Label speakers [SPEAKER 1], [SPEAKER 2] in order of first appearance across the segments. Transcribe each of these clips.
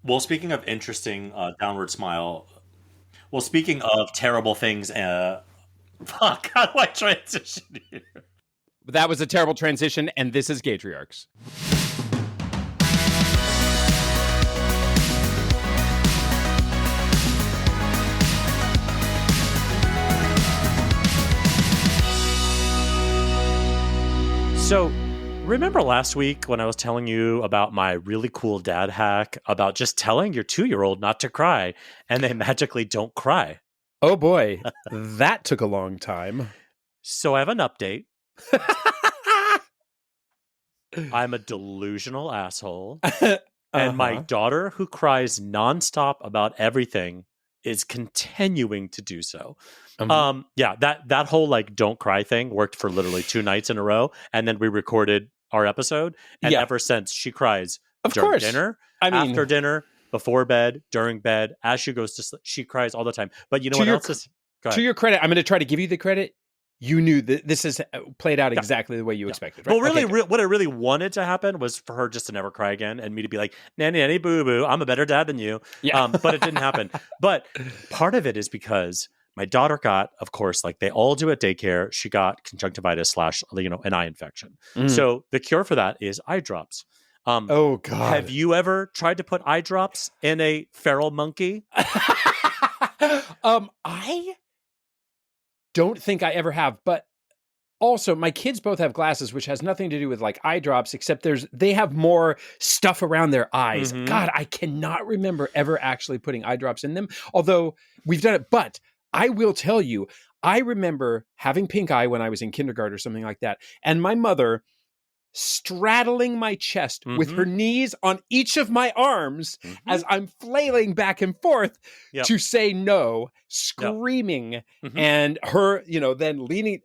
[SPEAKER 1] Well, speaking of interesting downward smile, well, speaking of terrible things, fuck, how do I transition here?
[SPEAKER 2] That was a terrible transition, and this is Gaytriarchs.
[SPEAKER 1] So, remember last week when I was telling you about my really cool dad hack about just telling your 2-year-old not to cry, and they magically don't cry?
[SPEAKER 2] Oh boy, that took a long time.
[SPEAKER 1] So I have an update. I'm a delusional asshole. And my daughter, who cries nonstop about everything, is continuing to do so. Yeah, that whole like don't cry thing worked for literally 2 nights in a row. And then we recorded our episode. And ever since, she cries during dinner, after dinner, before bed, during bed, as she goes to sleep. She cries all the time. But you know what else is...
[SPEAKER 2] To your credit, I'm going to try to give you the credit. You knew that this has played out exactly the way you expected, right?
[SPEAKER 1] Well, really, what I really wanted to happen was for her just to never cry again and me to be like, nanny, nanny, boo, boo, I'm a better dad than you. Yeah. But it didn't happen. But part of it is because my daughter got, of course, like they all do at daycare, she got conjunctivitis / an eye infection. So the cure for that is eye drops.
[SPEAKER 2] Oh, God.
[SPEAKER 1] Have you ever tried to put eye drops in a feral monkey?
[SPEAKER 2] I don't think I ever have, but also my kids both have glasses, which has nothing to do with like eye drops, except they have more stuff around their eyes. God, I cannot remember ever actually putting eye drops in them, although we've done it. But I will tell you, I remember having pink eye when I was in kindergarten or something like that. And my mother straddling my chest with her knees on each of my arms as I'm flailing back and forth to say no, screaming, and her, then leaning,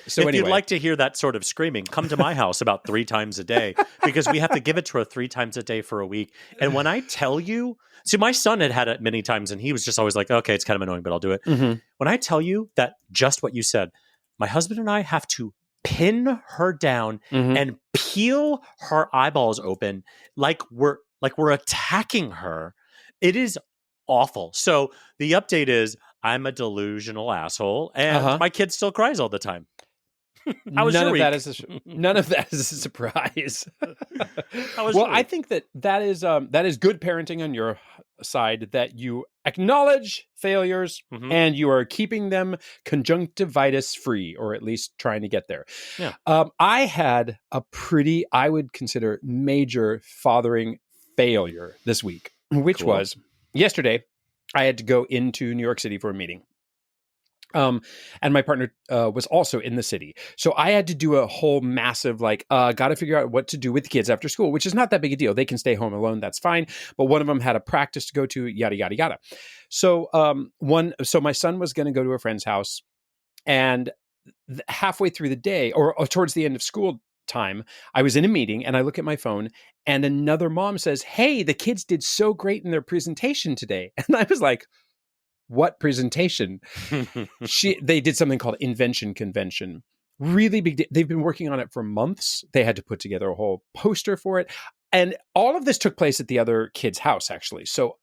[SPEAKER 2] So
[SPEAKER 1] if you'd like to hear that sort of screaming, come to my house about 3 times a day, because we have to give it to her 3 times a day for a week. And when I tell you, see, my son had it many times and he was just always like, okay, it's kind of annoying, but I'll do it. When I tell you that just what you said, my husband and I have to pin her down and peel her eyeballs open like we're attacking her. It is awful. So the update is I'm a delusional asshole and my kid still cries all the time.
[SPEAKER 2] None of that is a surprise. I think that is good parenting on your side, that you acknowledge failures and you are keeping them conjunctivitis free, or at least trying to get there.
[SPEAKER 1] Yeah.
[SPEAKER 2] I had a pretty, I would consider, major fathering failure this week, which was yesterday. I had to go into New York City for a meeting. And my partner was also in the city. So I had to do a whole massive, got to figure out what to do with the kids after school, which is not that big a deal. They can stay home alone. That's fine. But one of them had a practice to go to, yada, yada, yada. So so my son was going to go to a friend's house, and halfway through the day or towards the end of school time, I was in a meeting and I look at my phone and another mom says, "Hey, the kids did so great in their presentation today." And I was like, what presentation? They did something called Invention Convention. Really big. They've been working on it for months. They had to put together a whole poster for it. And all of this took place at the other kid's house, actually. So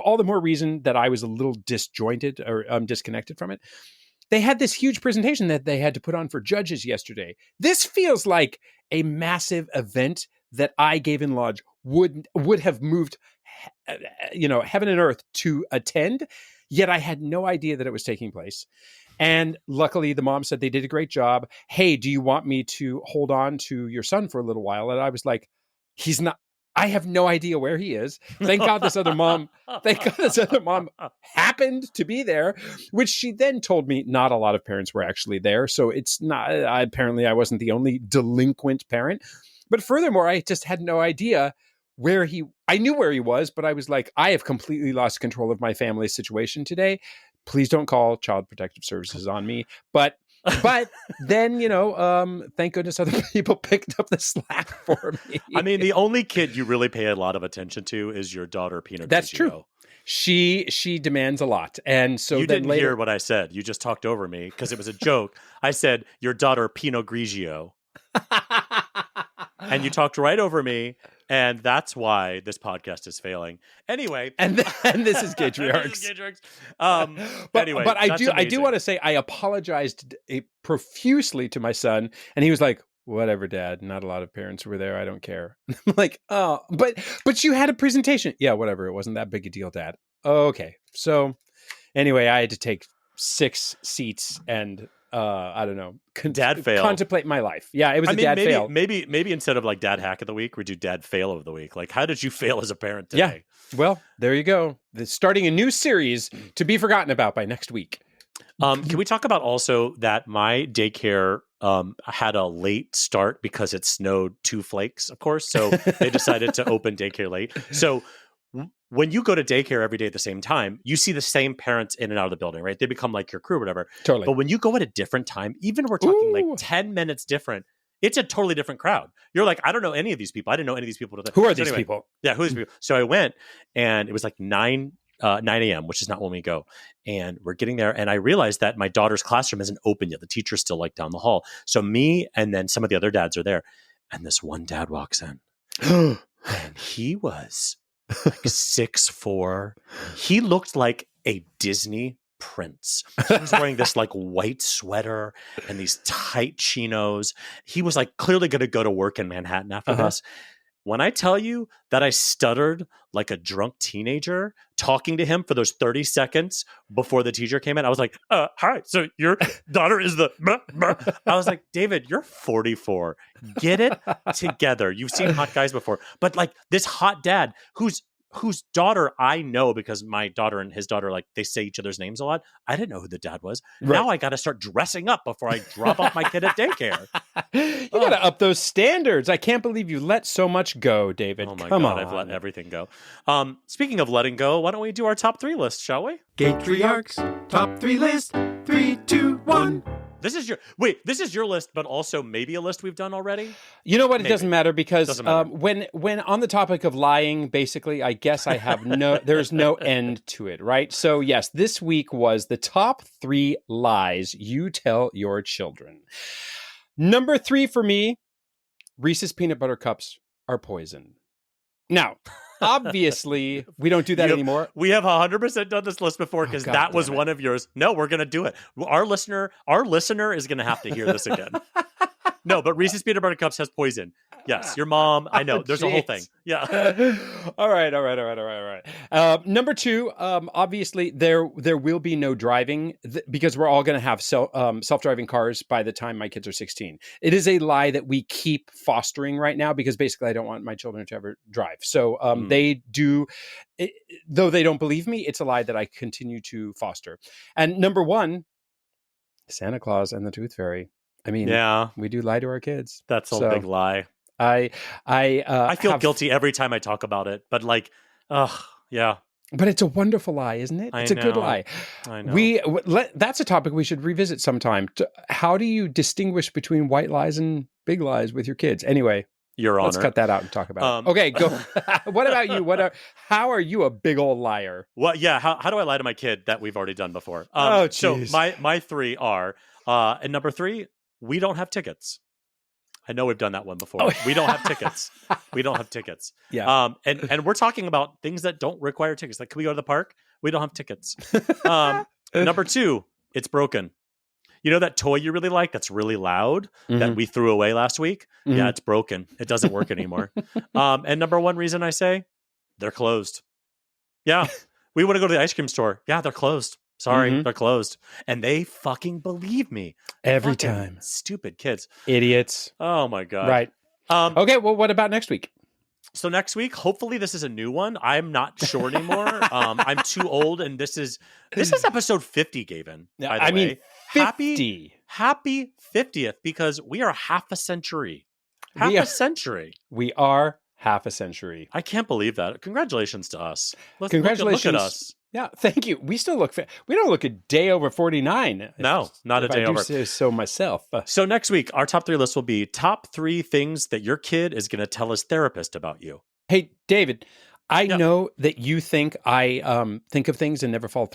[SPEAKER 2] all the more reason that I was a little disjointed or disconnected from it. They had this huge presentation that they had to put on for judges yesterday. This feels like a massive event that I, Gavin Lodge, would have moved, heaven and earth to attend. Yet I had no idea that it was taking place. And luckily, the mom said they did a great job. Hey, do you want me to hold on to your son for a little while? And I was like, he's not. I have no idea where he is. Thank God this other mom happened to be there, which she then told me not a lot of parents were actually there. So it's not, apparently I wasn't the only delinquent parent. But furthermore, I just had no idea I knew where he was, but I was like, I have completely lost control of my family situation today. Please don't call Child Protective Services on me. But then, thank goodness other people picked up the slack for me.
[SPEAKER 1] I mean, the only kid you really pay a lot of attention to is your daughter, Pinocchio.
[SPEAKER 2] That's true. She demands a lot. And so
[SPEAKER 1] you didn't hear what I said. You just talked over me because it was a joke. I said, your daughter, Pinot Grigio. And you talked right over me. And that's why this podcast is failing. Anyway,
[SPEAKER 2] and this is Gaytriarchs.
[SPEAKER 1] This is Gaytriarchs.
[SPEAKER 2] But I do want to say I apologized profusely to my son, and he was like, "Whatever, Dad. Not a lot of parents were there. I don't care." I'm like, "Oh, but you had a presentation. Yeah, whatever. It wasn't that big a deal, Dad." Okay. So anyway, I had to take 6 seats and I don't know,
[SPEAKER 1] dad fail.
[SPEAKER 2] Contemplate my life. Yeah, it was dad fail.
[SPEAKER 1] Maybe instead of like dad hack of the week, we do dad fail of the week. Like, how did you fail as a parent today?
[SPEAKER 2] Yeah. Well, there you go. Starting a new series to be forgotten about by next week.
[SPEAKER 1] Can we talk about also that my daycare had a late start because it snowed 2 flakes, of course. So they decided to open daycare late. So when you go to daycare every day at the same time, you see the same parents in and out of the building, right? They become like your crew or whatever.
[SPEAKER 2] Totally.
[SPEAKER 1] But when you go at a different time, even we're talking like 10 minutes different, it's a totally different crowd. You're like, I don't know any of these people. I didn't know any of these people.
[SPEAKER 2] Who are these people?
[SPEAKER 1] Yeah, who are these people? So I went and it was like 9 a.m., which is not when we go. And we're getting there. And I realized that my daughter's classroom isn't open yet. The teacher's still like down the hall. So me and then some of the other dads are there. And this one dad walks in. And he was like 6'4". He looked like a Disney prince. He was wearing this like white sweater and these tight chinos. He was like clearly going to go to work in Manhattan after this. When I tell you that I stuttered like a drunk teenager talking to him for those 30 seconds before the teacher came in, I was like, hi, so your daughter is the... I was like, David, you're 44. Get it together. You've seen hot guys before. But like this hot dad whose daughter I know because my daughter and his daughter, like they say each other's names a lot. I didn't know who the dad was. Right. Now I got to start dressing up before I drop off my kid at daycare.
[SPEAKER 2] You got to up those standards. I can't believe you let so much go, David.
[SPEAKER 1] Oh my
[SPEAKER 2] Come
[SPEAKER 1] God,
[SPEAKER 2] on.
[SPEAKER 1] I've let everything go. Speaking of letting go, why don't we do our top 3 list, shall we?
[SPEAKER 3] Gaytriarchs top 3 list. 3, 2, 1.
[SPEAKER 1] This is your list, but also maybe a list we've done already.
[SPEAKER 2] You know what? Maybe. It doesn't matter because
[SPEAKER 1] doesn't matter.
[SPEAKER 2] When on the topic of lying, basically, I guess I have there's no end to it, right? So yes, this week was the top 3 lies you tell your children. Number 3 for me, Reese's peanut butter cups are poison. Now, obviously, we don't do that anymore.
[SPEAKER 1] We have 100% done this list before because that was one of yours. No, we're going to do it. Our listener is going to have to hear this again. No, but Reese's peanut butter cups has poison. Yes, your mom. I know. There's a whole thing. Yeah.
[SPEAKER 2] All right. Number 2, obviously, there will be no driving because we're all going to have self-driving cars by the time my kids are 16. It is a lie that we keep fostering right now because basically I don't want my children to ever drive. So they do, though they don't believe me, it's a lie that I continue to foster. And number 1, Santa Claus and the Tooth Fairy. I mean, yeah, we do lie to our kids.
[SPEAKER 1] That's a big lie.
[SPEAKER 2] I
[SPEAKER 1] feel guilty every time I talk about it, but like, yeah.
[SPEAKER 2] But it's a wonderful lie, isn't it? It's a good lie.
[SPEAKER 1] I know.
[SPEAKER 2] That's a topic we should revisit sometime. How do you distinguish between white lies and big lies with your kids? Anyway,
[SPEAKER 1] Your Honor.
[SPEAKER 2] Let's cut that out and talk about it. Okay, go. What about you? How are you a big old liar?
[SPEAKER 1] Well, yeah. How do I lie to my kid that we've already done before?
[SPEAKER 2] So
[SPEAKER 1] my 3 are, and number 3, we don't have tickets. I know we've done that one before. We don't have tickets. We don't have tickets.
[SPEAKER 2] Yeah.
[SPEAKER 1] And we're talking about things that don't require tickets. Like, can we go to the park? We don't have tickets. Number 2, it's broken. You know that toy you really like that's really loud that we threw away last week? Mm-hmm. Yeah, it's broken. It doesn't work anymore. And number 1 reason I say, they're closed. Yeah. We want to go to the ice cream store. Yeah, they're closed. Sorry, they're closed. And they fucking believe me.
[SPEAKER 2] Every time.
[SPEAKER 1] Stupid kids.
[SPEAKER 2] Idiots.
[SPEAKER 1] Oh, my God.
[SPEAKER 2] Right. Okay, well, what about next week?
[SPEAKER 1] So next week, hopefully this is a new one. I'm not sure anymore. I'm too old, and this is episode 50, Gavin.
[SPEAKER 2] By the way. 50.
[SPEAKER 1] Happy 50th, because we are half a century. A century.
[SPEAKER 2] We are half a century.
[SPEAKER 1] I can't believe that. Congratulations to us.
[SPEAKER 2] Congratulations.
[SPEAKER 1] Look at us.
[SPEAKER 2] Yeah, thank you. We still we don't look a day over 49.
[SPEAKER 1] No, not a day over.
[SPEAKER 2] I do say so myself.
[SPEAKER 1] So next week, our top 3 list will be top 3 things that your kid is going to tell his therapist about you.
[SPEAKER 2] Hey, David, I know that you think I think of things and never follow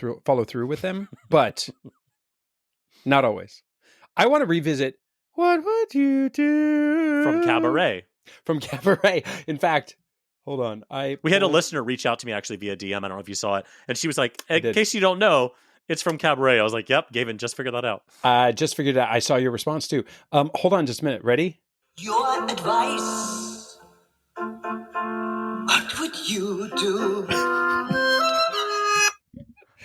[SPEAKER 2] through with them, but not always. I want to revisit What Would You Do?
[SPEAKER 1] From Cabaret.
[SPEAKER 2] From Cabaret. In fact, Hold on.
[SPEAKER 1] We had a listener reach out to me actually via DM. I don't know if you saw it. And she was like, in
[SPEAKER 2] did.
[SPEAKER 1] case you don't know, it's from Cabaret. I was like, yep, Gavin, just figured that out.
[SPEAKER 2] I just figured out. I saw your response too. Hold on just a minute. Ready?
[SPEAKER 4] Your advice. What would you do?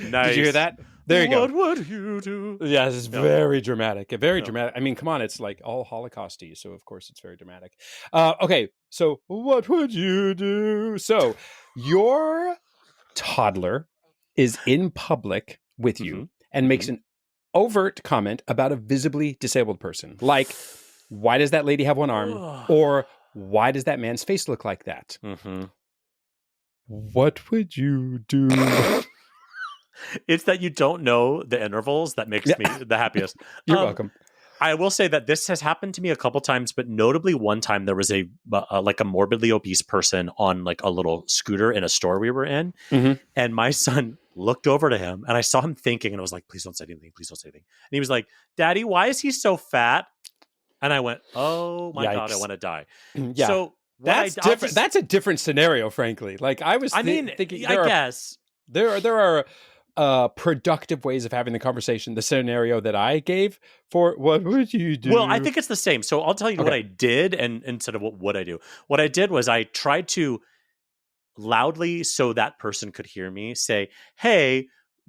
[SPEAKER 1] Nice.
[SPEAKER 2] Did you hear that? There you go.
[SPEAKER 1] What would you do?
[SPEAKER 2] Yeah, this is very dramatic. Very dramatic. I mean, come on. It's like all Holocaust-y, so of course it's very dramatic. Okay, so what would you do? So your toddler is in public with you and makes an overt comment about a visibly disabled person. Like, why does that lady have one arm? Or why does that man's face look like that? What would you do?
[SPEAKER 1] It's that you don't know the intervals that makes me the happiest.
[SPEAKER 2] You're welcome.
[SPEAKER 1] I will say that this has happened to me a couple times, but notably one time there was a morbidly obese person on like a little scooter in a store we were in, and my son looked over to him, and I saw him thinking, and I was like, "Please don't say anything. Please don't say anything." And he was like, "Daddy, why is he so fat?" And I went, "Oh my God, I want to die."
[SPEAKER 2] Yeah.
[SPEAKER 1] So
[SPEAKER 2] that's different. That's a different scenario, frankly. Like I was thinking,
[SPEAKER 1] I guess
[SPEAKER 2] there are productive ways of having the conversation. The scenario that I gave for what would you do?
[SPEAKER 1] Well, I think it's the same. So I'll tell you what I did, and instead of what would I do, what I did was I tried to loudly, so that person could hear me, say, "Hey,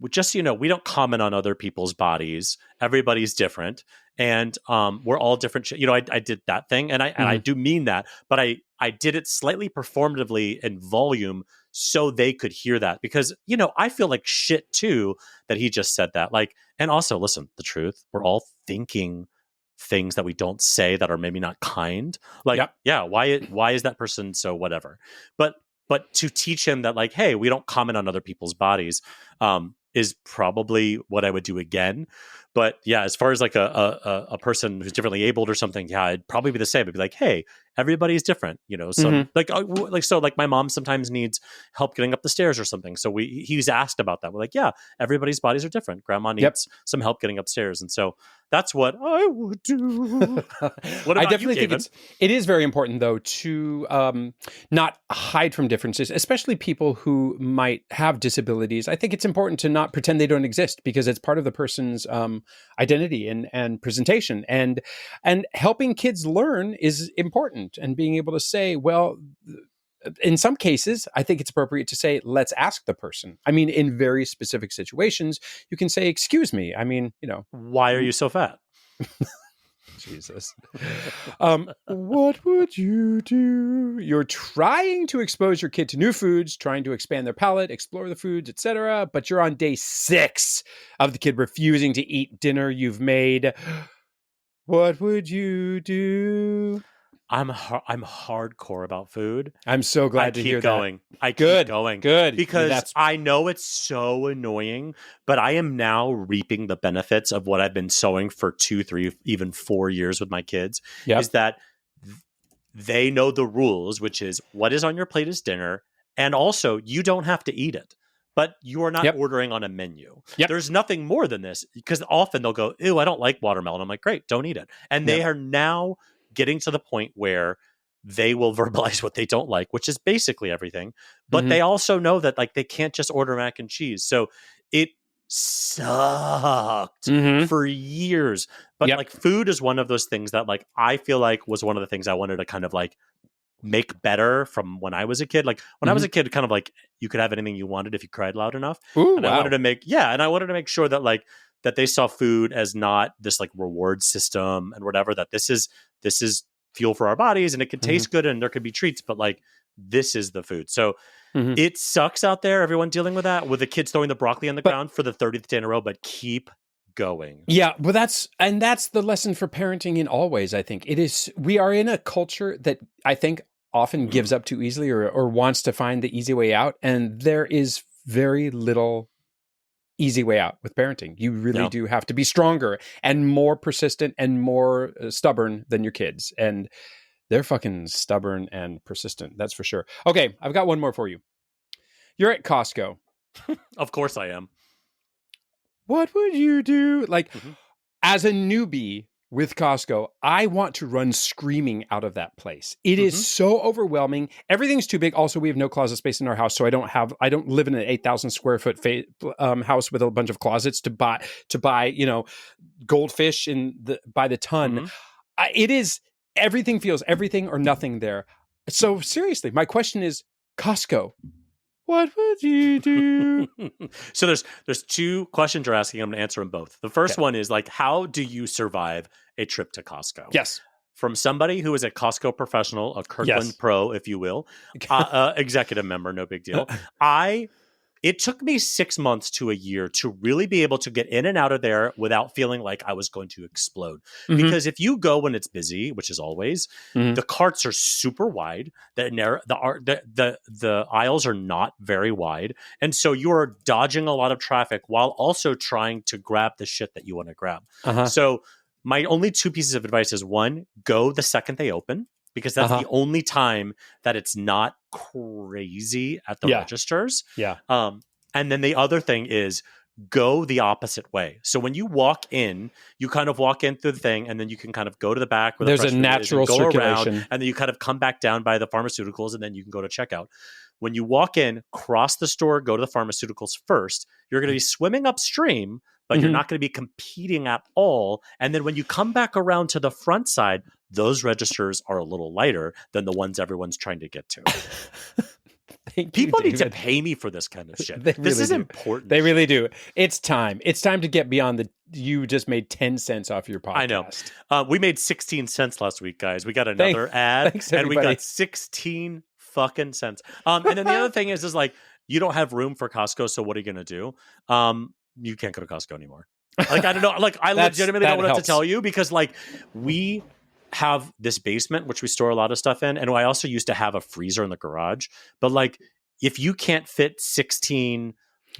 [SPEAKER 1] just so you know, we don't comment on other people's bodies. Everybody's different, and we're all different." I did that thing, and I do mean that, but I did it slightly performatively in volume so they could hear that, because I feel like shit too that he just said that. Like, and also listen, the truth, we're all thinking things that we don't say that are maybe not kind. Like, why is that person so whatever? But to teach him that, like, hey, we don't comment on other people's bodies, is probably what I would do again. But yeah, as far as like a person who's differently abled or something, yeah, it'd probably be the same. It'd be like, hey, everybody's different, some like my mom sometimes needs help getting up the stairs or something. So he's asked about that. We're like, yeah, everybody's bodies are different. Grandma needs some help getting upstairs, and so that's what I would do. What about
[SPEAKER 2] I definitely
[SPEAKER 1] you,
[SPEAKER 2] think it is very important though to not hide from differences, especially people who might have disabilities. I think it's important to not pretend they don't exist, because it's part of the person's identity and presentation, and helping kids learn is important. And being able to say, well, in some cases, I think it's appropriate to say, let's ask the person. I mean, in very specific situations, you can say, excuse me. I mean,
[SPEAKER 1] why are you so fat?
[SPEAKER 2] Jesus. What would you do? You're trying to expose your kid to new foods, trying to expand their palate, explore the foods, etc. But you're on day 6 of the kid refusing to eat dinner you've made. What would you do?
[SPEAKER 1] I'm hardcore about food.
[SPEAKER 2] I'm so glad to hear
[SPEAKER 1] that. I keep going. Good. Because I know it's so annoying, but I am now reaping the benefits of what I've been sowing for 2, 3, even 4 years with my kids. Yep. Is that they know the rules, which is what is on your plate is dinner. And also, you don't have to eat it, but you are not ordering on a menu. Yep. There's nothing more than this, because often they'll go, ew, I don't like watermelon. I'm like, great, don't eat it. And they are now getting to the point where they will verbalize what they don't like, which is basically everything. But they also know that, like, they can't just order mac and cheese. So it sucked for years. But like, food is one of those things that, like, I feel like was one of the things I wanted to kind of like make better from when I was a kid. Like when I was a kid, kind of like you could have anything you wanted if you cried loud enough.
[SPEAKER 2] Ooh,
[SPEAKER 1] and I wanted to make sure that, like, that they saw food as not this like reward system and whatever, that this is fuel for our bodies, and it could taste good and there could be treats, but like, this is the food. So it sucks out there, everyone dealing with that, with the kids throwing the broccoli on the ground for the 30th day in a row, but keep going.
[SPEAKER 2] Yeah, well, that's the lesson for parenting in all ways. I think it is. We are in a culture that I think often gives up too easily, or wants to find the easy way out, and there is very little easy way out with parenting. You really do have to be stronger and more persistent and more stubborn than your kids, and they're fucking stubborn and persistent, that's for sure. Okay, I've got one more for you. You're at Costco.
[SPEAKER 1] Of course I am.
[SPEAKER 2] What would you do? Like, as a newbie, with Costco, I want to run screaming out of that place. It is so overwhelming. Everything's too big. Also, we have no closet space in our house, so I don't live in an 8,000 square foot house with a bunch of closets to buy, goldfish by the ton. It is everything or nothing there. So seriously, my question is, Costco, what would you do?
[SPEAKER 1] So there's two questions you're asking. I'm going to answer them both. The first one is like, how do you survive a trip to Costco?
[SPEAKER 2] Yes.
[SPEAKER 1] From somebody who is a Costco professional, a Kirkland pro, if you will, executive member, no big deal. It took me 6 months to a year to really be able to get in and out of there without feeling like I was going to explode. Because if you go when it's busy, which is always, the carts are super wide. The aisles are not very wide. And so you're dodging a lot of traffic while also trying to grab the shit that you want to grab. So my only two pieces of advice is, one, go the second they open, because that's the only time that it's not crazy at the registers. And then the other thing is, go the opposite way. So when you walk in, you kind of walk in through the thing, and then you can kind of go to the back where
[SPEAKER 2] there's
[SPEAKER 1] the
[SPEAKER 2] a natural circulation,
[SPEAKER 1] around, and then you kind of come back down by the pharmaceuticals, and then you can go to checkout. When you walk in, cross the store, go to the pharmaceuticals first. You're going to be swimming upstream, but you're not going to be competing at all. And then when you come back around to the front side, those registers are a little lighter than the ones everyone's trying to get to. People need to pay me for this kind of shit. This is important.
[SPEAKER 2] They really do. It's time. It's time to get beyond you just made 10 cents off your podcast.
[SPEAKER 1] I know. We made 16 cents last week, guys. We got another ad, and we got 16 fucking cents. And then the other thing is like, you don't have room for Costco, so what are you going to do? You can't go to Costco anymore. Like, I don't know. Like, I legitimately don't know what to tell you, because like, we have this basement, which we store a lot of stuff in. And I also used to have a freezer in the garage. But like, if you can't fit 16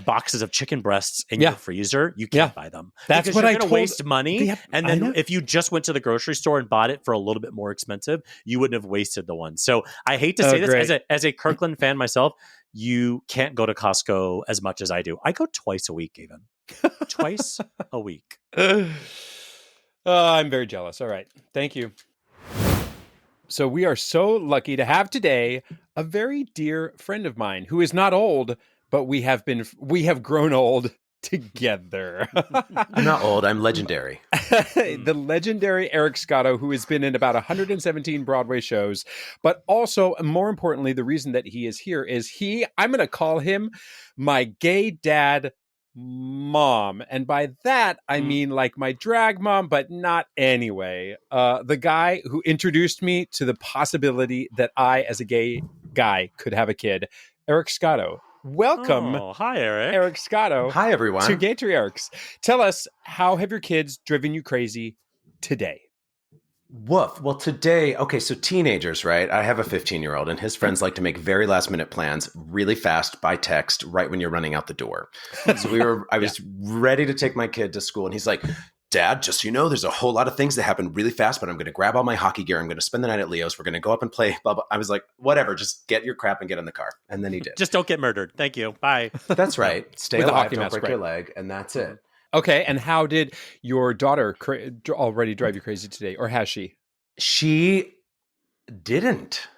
[SPEAKER 1] boxes of chicken breasts in your freezer, you can't buy them.
[SPEAKER 2] That's what I told.
[SPEAKER 1] Waste money. And then if you just went to the grocery store and bought it for a little bit more expensive, you wouldn't have wasted the one. So I hate to say this as a Kirkland fan myself, you can't go to Costco as much as I do. I go twice a week, Gavin. Twice a week.
[SPEAKER 2] I'm very jealous. All right. Thank you. So we are so lucky to have today a very dear friend of mine who is not old, but we have grown old together.
[SPEAKER 5] I'm not old. I'm legendary.
[SPEAKER 2] The legendary Eric Sciotto, who has been in about 117 Broadway shows, but also, more importantly, the reason that he is here is I'm going to call him my gay dad mom. And by that, I mean like my drag mom, but not anyway. The guy who introduced me to the possibility that I, as a gay guy, could have a kid, Eric Sciotto. Welcome.
[SPEAKER 1] Oh, hi, Eric.
[SPEAKER 2] Eric Sciotto.
[SPEAKER 5] Hi, everyone.
[SPEAKER 2] To Gaytriarchs. Tell us, how have your kids driven you crazy today?
[SPEAKER 5] Woof. Well, today, so teenagers, right? I have a 15-year-old, and his friends like to make very last-minute plans really fast by text right when you're running out the door. So I was ready to take my kid to school, and he's like, Dad, just so you know, there's a whole lot of things that happen really fast, but I'm going to grab all my hockey gear. I'm going to spend the night at Leo's. We're going to go up and play. Blah, blah. I was like, whatever, just get your crap and get in the car. And then he did.
[SPEAKER 1] Just don't get murdered. Thank you. Bye.
[SPEAKER 5] That's right. Stay alive, don't break your leg, and that's it.
[SPEAKER 2] Okay, and how did your daughter already drive you crazy today, or has she?
[SPEAKER 5] She didn't.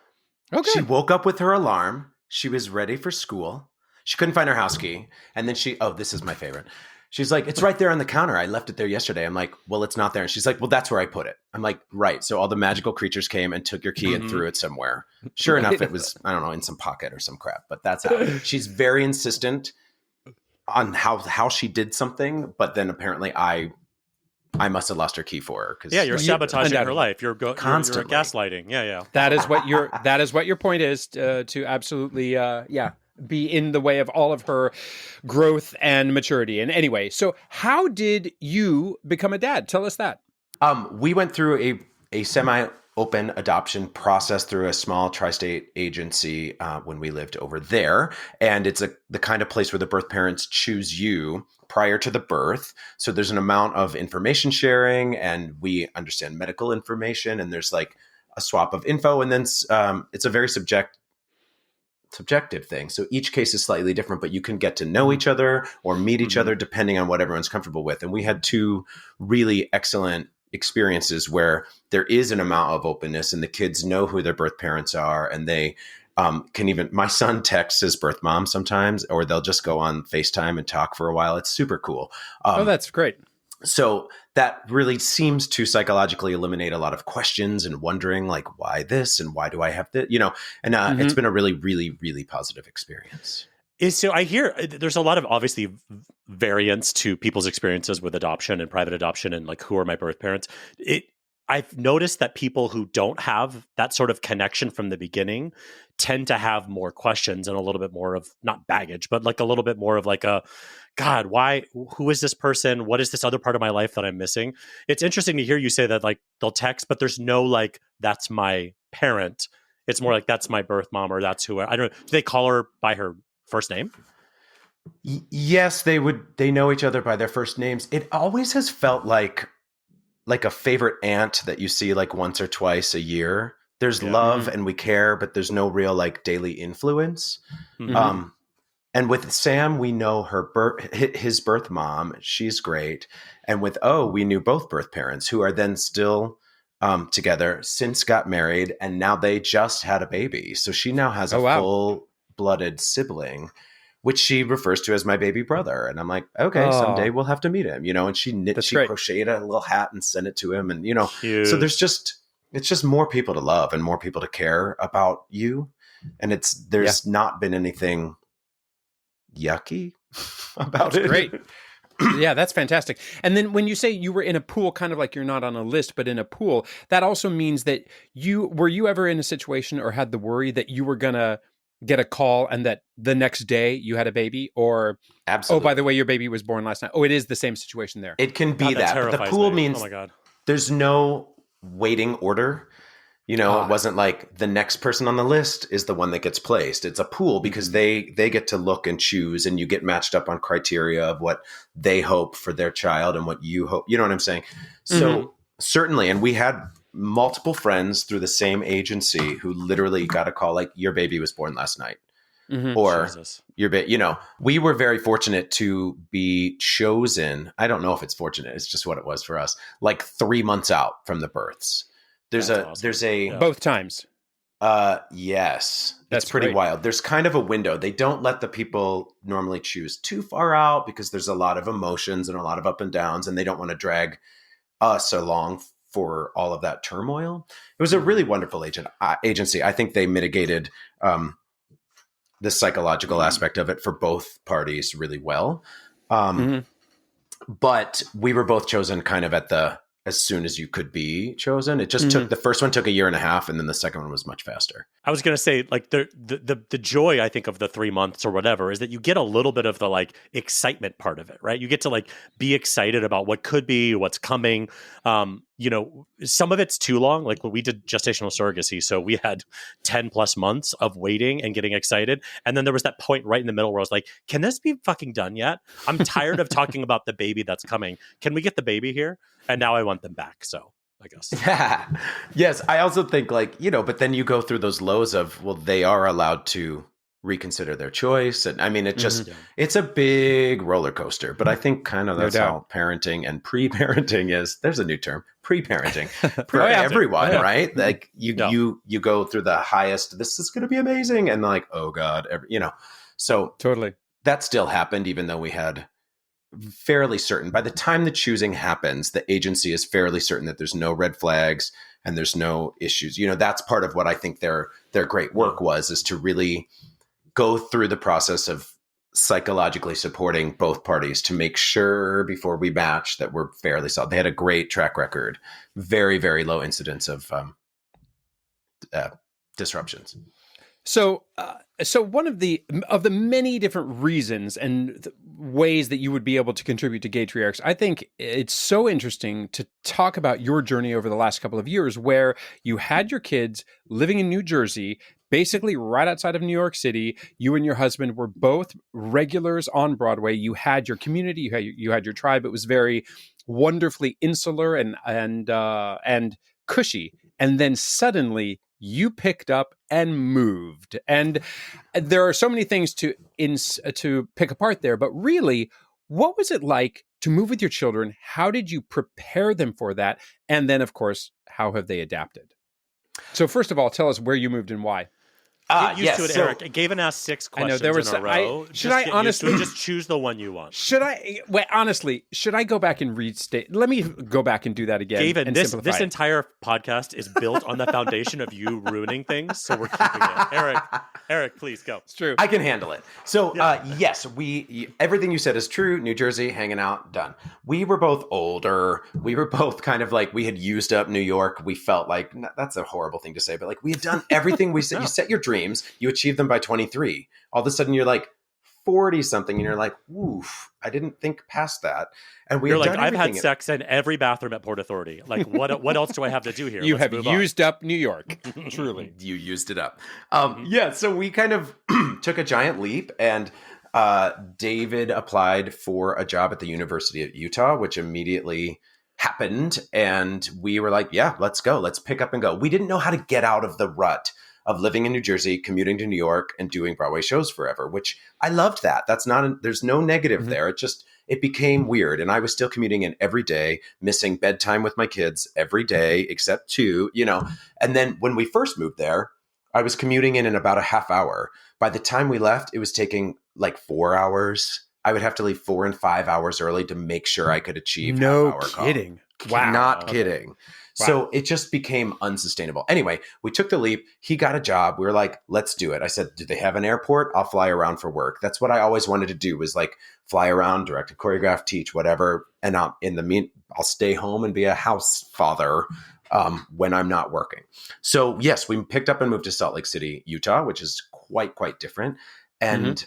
[SPEAKER 2] Okay.
[SPEAKER 5] She woke up with her alarm. She was ready for school. She couldn't find her house key. And then this is my favorite. She's like, it's right there on the counter. I left it there yesterday. I'm like, well, it's not there. And she's like, well, that's where I put it. I'm like, right. So all the magical creatures came and took your key and threw it somewhere. Sure enough, it was, I don't know, in some pocket or some crap. But that's how. She's very insistent on how she did something. But then apparently I must have lost her key for her.
[SPEAKER 1] You're sabotaging her life. You're gaslighting. Yeah.
[SPEAKER 2] That is what your point is, to absolutely, be in the way of all of her growth and maturity. And anyway, so how did you become a dad? Tell us that.
[SPEAKER 5] We went through a semi-open adoption process through a small tri-state agency when we lived over there. And it's the kind of place where the birth parents choose you prior to the birth. So there's an amount of information sharing, and we understand medical information, and there's like a swap of info. And then it's a very subjective thing. So each case is slightly different, but you can get to know each other or meet each other depending on what everyone's comfortable with. And we had two really excellent experiences where there is an amount of openness and the kids know who their birth parents are, and they can even, my son texts his birth mom sometimes, or they'll just go on FaceTime and talk for a while. It's super cool.
[SPEAKER 2] Oh, that's great.
[SPEAKER 5] So that really seems to psychologically eliminate a lot of questions and wondering, like, why this and why do I have this, and it's been a really, really, really positive experience.
[SPEAKER 1] So I hear there's a lot of obviously variance to people's experiences with adoption and private adoption and like who are my birth parents. I've noticed that people who don't have that sort of connection from the beginning tend to have more questions and a little bit more of not baggage, but like a little bit more of like a, God, why, who is this person? What is this other part of my life that I'm missing? It's interesting to hear you say that like they'll text, but there's no like, that's my parent. It's more like, that's my birth mom, or that's who I don't know. Do they call her by her first name?
[SPEAKER 5] Yes, they know each other by their first names. It always has felt like a favorite aunt that you see like once or twice a year. There's love and we care, but there's no real like daily influence.
[SPEAKER 1] Mm-hmm.
[SPEAKER 5] And with Sam, we know his birth mom. She's great. And with O, we knew both birth parents, who are then still together, since got married, and now they just had a baby. So she now has a full-blooded sibling, which she refers to as my baby brother. And I'm like, okay, someday we'll have to meet him, and she crocheted a little hat and sent it to him. And,
[SPEAKER 1] Cute.
[SPEAKER 5] So it's just more people to love and more people to care about you. And there's not been anything yucky about it.
[SPEAKER 2] Great. Yeah, that's fantastic. And then when you say you were in a pool, kind of like you're not on a list, but in a pool, that also means that were you ever in a situation or had the worry that you were going to get a call and that the next day you had a baby, or,
[SPEAKER 5] Absolutely.
[SPEAKER 2] Oh, by the way, your baby was born last night. Oh, it is the same situation there.
[SPEAKER 5] It can be that. But the pool means
[SPEAKER 1] oh my God.
[SPEAKER 5] There's no waiting order. It wasn't like the next person on the list is the one that gets placed. It's a pool because they get to look and choose, and you get matched up on criteria of what they hope for their child and what you hope. You know what I'm saying? So certainly, and we had multiple friends through the same agency who literally got a call like, your baby was born last night. Or
[SPEAKER 1] Jesus.
[SPEAKER 5] We were very fortunate to be chosen. I don't know if it's fortunate. It's just what it was for us. Like 3 months out from the births. There's
[SPEAKER 2] both times.
[SPEAKER 5] Yes.
[SPEAKER 2] That's
[SPEAKER 5] it's pretty
[SPEAKER 2] great.
[SPEAKER 5] wild. There's kind of a window. They don't let the people normally choose too far out because there's a lot of emotions and a lot of up and downs, and they don't want to drag us along for all of that turmoil. It was a really wonderful agency. I think they mitigated the psychological aspect of it for both parties really well. But we were both chosen kind of as soon as you could be chosen. It just took, the first one took 1.5 years, and then the second one was much faster.
[SPEAKER 1] I was going to say, like, the joy, I think, of the 3 months or whatever is that you get a little bit of the like excitement part of it, right? You get to like be excited about what could be, what's coming. Some of it's too long. Like when we did gestational surrogacy, so we had 10 plus months of waiting and getting excited. And then there was that point right in the middle where I was like, can this be fucking done yet? I'm tired of talking about the baby that's coming. Can we get the baby here? And now I want them back. So I guess.
[SPEAKER 5] Yes. I also think but then you go through those lows of, well, they are allowed to reconsider their choice. And I mean, it's a big roller coaster, but I think kind of that's how parenting and pre-parenting is. There's a new term, pre-parenting for everyone, right? Like you go through the highest, this is going to be amazing. And like, oh God, so
[SPEAKER 2] totally
[SPEAKER 5] that still happened, even though we had fairly certain by the time the choosing happens, the agency is fairly certain that there's no red flags and there's no issues. That's part of what I think their great work is to really go through the process of psychologically supporting both parties to make sure before we match that we're fairly solid. They had a great track record, very, very low incidence of disruptions.
[SPEAKER 2] So one of the many different reasons and ways that you would be able to contribute to Gaytriarchs, I think it's so interesting to talk about your journey over the last couple of years, where you had your kids living in New Jersey, basically right outside of New York City. You and your husband were both regulars on Broadway. You had your community, you had your tribe. It was very wonderfully insular and cushy. And then suddenly you picked up and moved. And there are so many things to pick apart there, but really, what was it like to move with your children. How did you prepare them for that? And then, of course, how have they adapted? So first of all, tell us where you moved and why.
[SPEAKER 1] Get used to it, Eric. Gavin asked 6 questions in a row.
[SPEAKER 2] Should I honestly
[SPEAKER 1] just choose the one you want?
[SPEAKER 2] Should I go back and restate? Let me go back and do that again.
[SPEAKER 1] Gavin, this entire podcast is built on the foundation of you ruining things, so we're keeping it. Eric, please go.
[SPEAKER 2] It's true.
[SPEAKER 5] I can handle it. So, yes, everything you said is true. New Jersey, hanging out, done. We were both older. We were both kind of like, we had used up New York. We felt like, that's a horrible thing to say, but like we had done everything we said. You set your dreams, you achieve them by 23. All of a sudden you're like 40 something and you're like, oof, I didn't think past that. And
[SPEAKER 1] you're like, I've had sex in every bathroom at Port Authority. Like, what else do I have to do here?
[SPEAKER 2] You have used up New York. Truly.
[SPEAKER 5] You used it up. So we kind of took a giant leap, and David applied for a job at the University of Utah, which immediately happened. And we were like, yeah, let's go. Let's pick up and go. We didn't know how to get out of the rut of living in New Jersey, commuting to New York, and doing Broadway shows forever, which I loved that. There's no negative there. It became weird. And I was still commuting in every day, missing bedtime with my kids every day, except 2, And then when we first moved there, I was commuting in about a half hour. By the time we left, it was taking like 4 hours. I would have to leave 4 and 5 hours early to make sure I could achieve half-hour
[SPEAKER 2] kidding.
[SPEAKER 5] Call. Wow. Not kidding. Wow. So it just became unsustainable. Anyway, we took the leap. He got a job. We were like, let's do it. I said, do they have an airport? I'll fly around for work. That's what I always wanted to do, was like fly around, direct a choreograph, teach, whatever. And I'll stay home and be a house father when I'm not working. So yes, we picked up and moved to Salt Lake City, Utah, which is quite different. And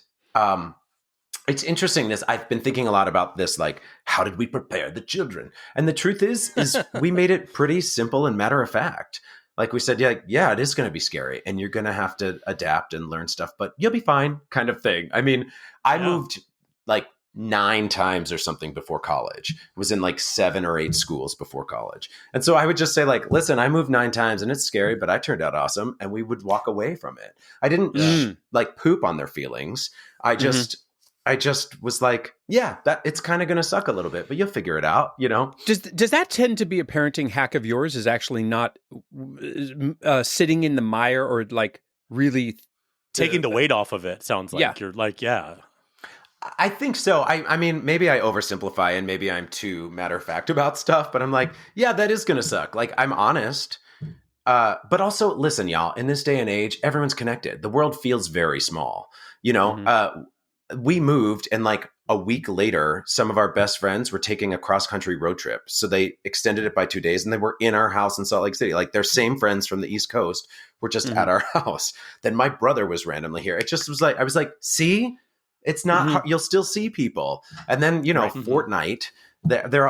[SPEAKER 5] it's interesting. I've been thinking a lot about this, like, how did we prepare the children? And the truth is we made it pretty simple and matter of fact. Like we said, yeah, it is going to be scary and you're going to have to adapt and learn stuff, but you'll be fine, kind of thing. I mean, I moved like 9 times or something before college. It was in like 7 or 8 schools before college. And so I would just say, like, listen, I moved 9 times and it's scary, but I turned out awesome. And we would walk away from it. I didn't like poop on their feelings. I just was like, yeah, that it's kind of going to suck a little bit, but you'll figure it out, Does
[SPEAKER 2] that tend to be a parenting hack of yours, is actually not sitting in the mire or like really
[SPEAKER 1] taking the weight off of it? Sounds like you're like, yeah.
[SPEAKER 5] I think so. I mean, maybe I oversimplify and maybe I'm too matter of fact about stuff, but I'm like, yeah, that is going to suck. Like, I'm honest. But also, listen, y'all, in this day and age, everyone's connected. The world feels very small, we moved, and like a week later, some of our best friends were taking a cross-country road trip. So they extended it by 2 days, and they were in our house in Salt Lake City. Like, their same friends from the East Coast were just at our house. Then my brother was randomly here. It just was like, I was like, see, it's not hard. You'll still see people. And then, Fortnite,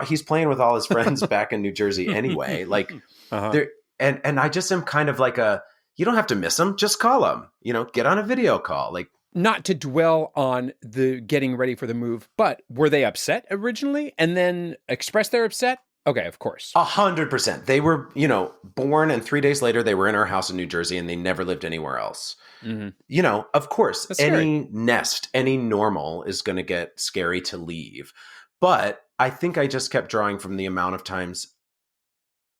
[SPEAKER 5] he's playing with all his friends back in New Jersey anyway. Like, and I just am kind of like you don't have to miss them. Just call them, get on a video call. Like,
[SPEAKER 2] not to dwell on the getting ready for the move, but were they upset originally and then expressed their upset? Okay, of course.
[SPEAKER 5] 100%. They were, born, and 3 days later they were in our house in New Jersey and they never lived anywhere else. Of course, that's any nest, any normal is going to get scary to leave. But I think I just kept drawing from the amount of times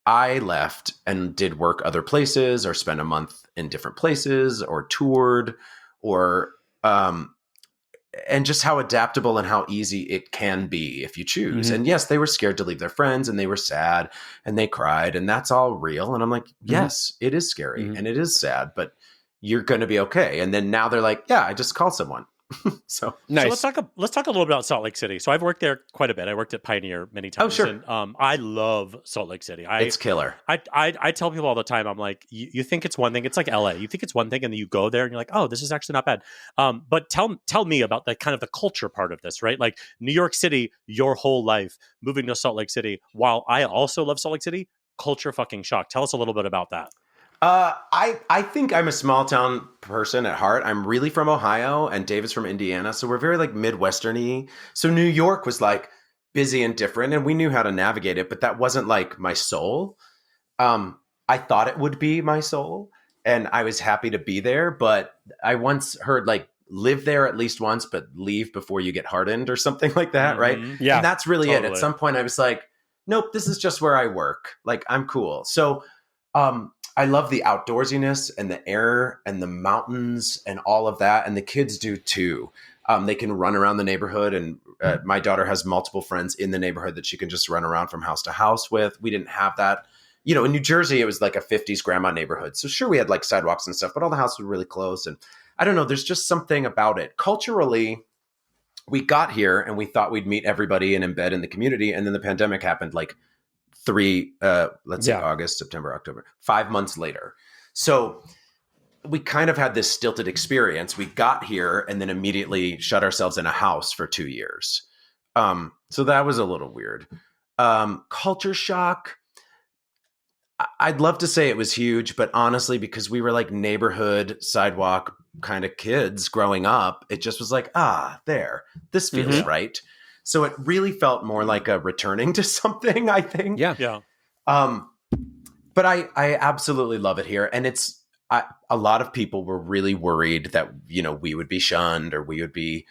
[SPEAKER 5] I left and did work other places or spent a month in different places or toured or and just how adaptable and how easy it can be if you choose. And yes, they were scared to leave their friends and they were sad and they cried, and that's all real. And I'm like, yes, it is scary and it is sad, but you're going to be okay. And then now they're like, yeah, I just called someone. So
[SPEAKER 2] nice.
[SPEAKER 1] So let's talk a little bit about Salt Lake City. So I've worked there quite a bit. I worked at Pioneer many times.
[SPEAKER 5] Oh, sure.
[SPEAKER 1] And, I love Salt Lake City.
[SPEAKER 5] It's killer.
[SPEAKER 1] I tell people all the time, I'm like, you think it's one thing. It's like LA. You think it's one thing, and then you go there and you're like, oh, this is actually not bad. But tell me about the kind of the culture part of this, right? Like New York City, your whole life, moving to Salt Lake City. While I also love Salt Lake City, culture fucking shock. Tell us a little bit about that.
[SPEAKER 5] I think I'm a small town person at heart. I'm really from Ohio and David's from Indiana. So we're very like Midwestern-y. So New York was like busy and different, and we knew how to navigate it, but that wasn't like my soul. I thought it would be my soul, and I was happy to be there. But I once heard like live there at least once, but leave before you get hardened or something like that, right?
[SPEAKER 2] Yeah,
[SPEAKER 5] and that's really it.
[SPEAKER 1] totally.
[SPEAKER 5] At some point, I was like, nope, this is just where I work. Like, I'm cool. So I love the outdoorsiness and the air and the mountains and all of that. And the kids do too. They can run around the neighborhood, and my daughter has multiple friends in the neighborhood that she can just run around from house to house with. We didn't have that. You know, in New Jersey, it was like a 50s grandma neighborhood. So sure, we had like sidewalks and stuff, but all the houses were really close. And I don't know, there's just something about it. Culturally, we got here and we thought we'd meet everybody and embed in the community. And then the pandemic happened like August, September, October, 5 months later. So we kind of had this stilted experience. We got here and then immediately shut ourselves in a house for 2 years. So that was a little weird. Culture shock. I'd love to say it was huge, but honestly, because we were like neighborhood sidewalk kind of kids growing up, it just was like, this feels right. So it really felt more like a returning to something, I think.
[SPEAKER 1] Yeah.
[SPEAKER 5] But I absolutely love it here. And a lot of people were really worried that, you know, we would be shunned or we would be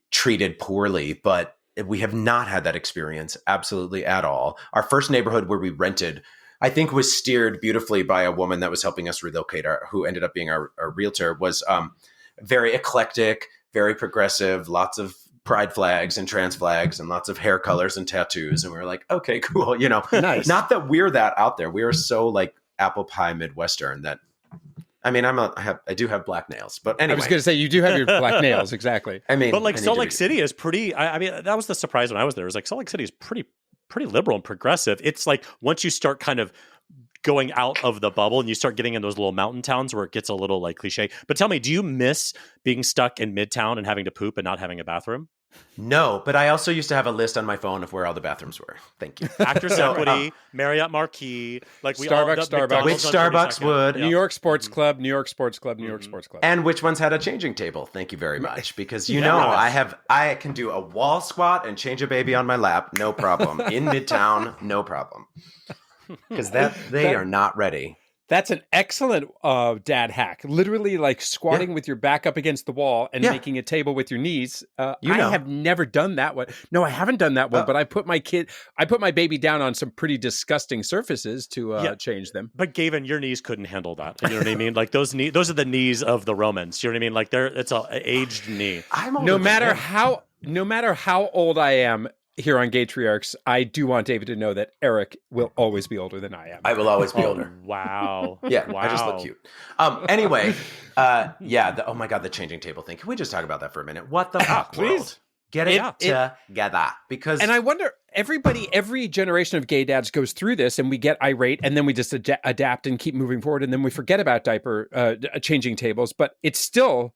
[SPEAKER 5] treated poorly, but we have not had that experience absolutely at all. Our first neighborhood where we rented, I think, was steered beautifully by a woman that was helping us relocate, who ended up being our realtor, was very eclectic, very progressive, lots of pride flags and trans flags and lots of hair colors and tattoos. And we were like, okay, cool. You know,
[SPEAKER 2] Nice.
[SPEAKER 5] Not that we're that out there. We are so like apple pie Midwestern that, I mean, I do have black nails, but anyway.
[SPEAKER 2] I was going to say, you do have your black nails. Exactly.
[SPEAKER 5] I mean,
[SPEAKER 1] but like Salt Lake City is pretty, I mean, that was the surprise when I was there. It was like Salt Lake City is pretty liberal and progressive. It's like once you start kind of going out of the bubble and you start getting in those little mountain towns where it gets a little like cliche. But tell me, do you miss being stuck in Midtown and having to poop and not having a bathroom?
[SPEAKER 5] No, but I also used to have a list on my phone of where all the bathrooms were. Thank you.
[SPEAKER 1] Actors Equity, Marriott Marquis, like we
[SPEAKER 2] Starbucks.
[SPEAKER 5] Which Starbucks would.
[SPEAKER 2] New York Sports Club, New York Sports Club, New York Sports Club.
[SPEAKER 5] And which ones had a changing table? Thank you very much. Because I can do a wall squat and change a baby on my lap, no problem. In Midtown, no problem. Because they are not ready.
[SPEAKER 2] That's an excellent dad hack. Literally like squatting with your back up against the wall and making a table with your knees. I have never done that one. No, I haven't done that one, but I put my baby down on some pretty disgusting surfaces to change them.
[SPEAKER 1] But Gavin, your knees couldn't handle that. You know what I mean? Like those are the knees of the Romans. You know what I mean? Like it's an aged knee.
[SPEAKER 2] No matter how old I am, here on Gaytriarchs, I do want David to know that Eric will always be older than I am.
[SPEAKER 5] I will always be older.
[SPEAKER 1] Wow.
[SPEAKER 5] Yeah,
[SPEAKER 1] wow.
[SPEAKER 5] I just look cute. Anyway, oh my God, the changing table thing. Can we just talk about that for a minute? What the fuck,
[SPEAKER 2] please.
[SPEAKER 5] world? Get it together. Because
[SPEAKER 2] and I wonder, every generation of gay dads goes through this, and we get irate, and then we just adapt and keep moving forward, and then we forget about diaper changing tables. But it's still